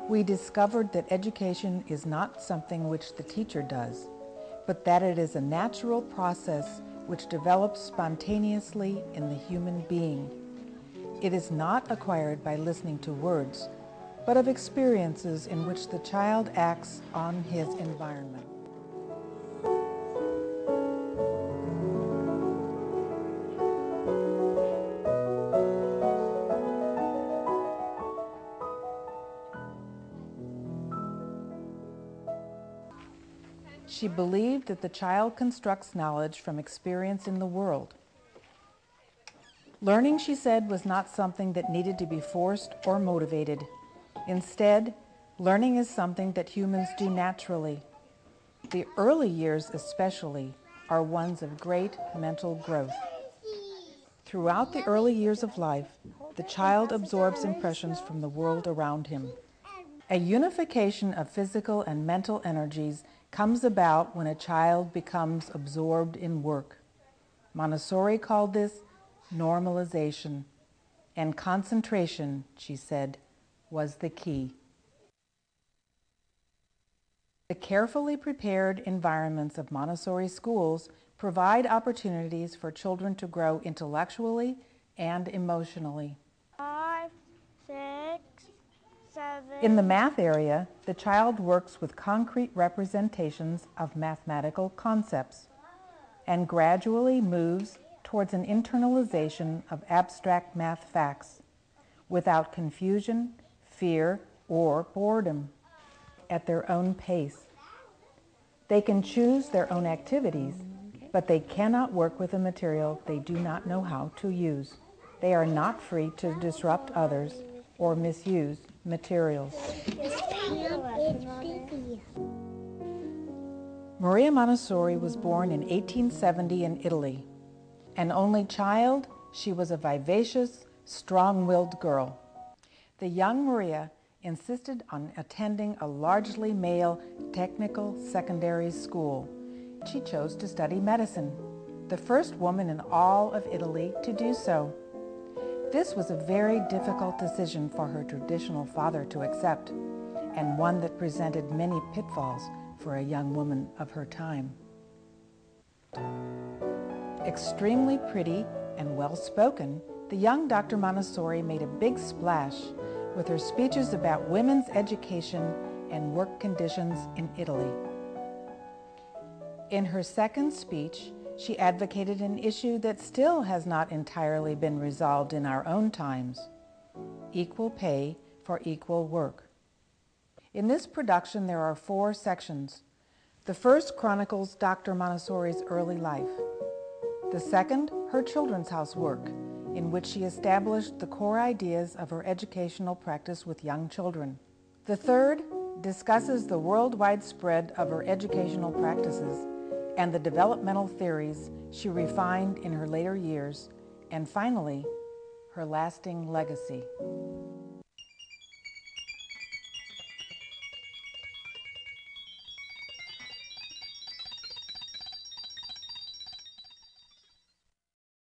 we discovered that education is not something which the teacher does, but that it is a natural process which develops spontaneously in the human being. It is not acquired by listening to words, but of experiences in which the child acts on his environment. She believed that the child constructs knowledge from experience in the world. Learning, she said, was not something that needed to be forced or motivated. Instead, learning is something that humans do naturally. The early years especially are ones of great mental growth. Throughout the early years of life, the child absorbs impressions from the world around him. A unification of physical and mental energies comes about when a child becomes absorbed in work. Montessori called this normalization, and concentration, she said, was the key. The carefully prepared environments of Montessori schools provide opportunities for children to grow intellectually and emotionally. 5, 6, 7. In the math area, the child works with concrete representations of mathematical concepts and gradually moves towards an internalization of abstract math facts without confusion, fear, or boredom, at their own pace. They can choose their own activities, but they cannot work with a material they do not know how to use. They are not free to disrupt others or misuse materials. Maria Montessori was born in 1870 in Italy. An only child, she was a vivacious, strong-willed girl. The young Maria insisted on attending a largely male technical secondary school. She chose to study medicine, the first woman in all of Italy to do so. This was a very difficult decision for her traditional father to accept, and one that presented many pitfalls for a young woman of her time. Extremely pretty and well-spoken, the young Dr. Montessori made a big splash with her speeches about women's education and work conditions in Italy. In her second speech, she advocated an issue that still has not entirely been resolved in our own times: equal pay for equal work. In this production, there are 4 sections. The first chronicles Dr. Montessori's early life. The second, her children's house work, in which she established the core ideas of her educational practice with young children. The third discusses the worldwide spread of her educational practices and the developmental theories she refined in her later years, and finally, her lasting legacy.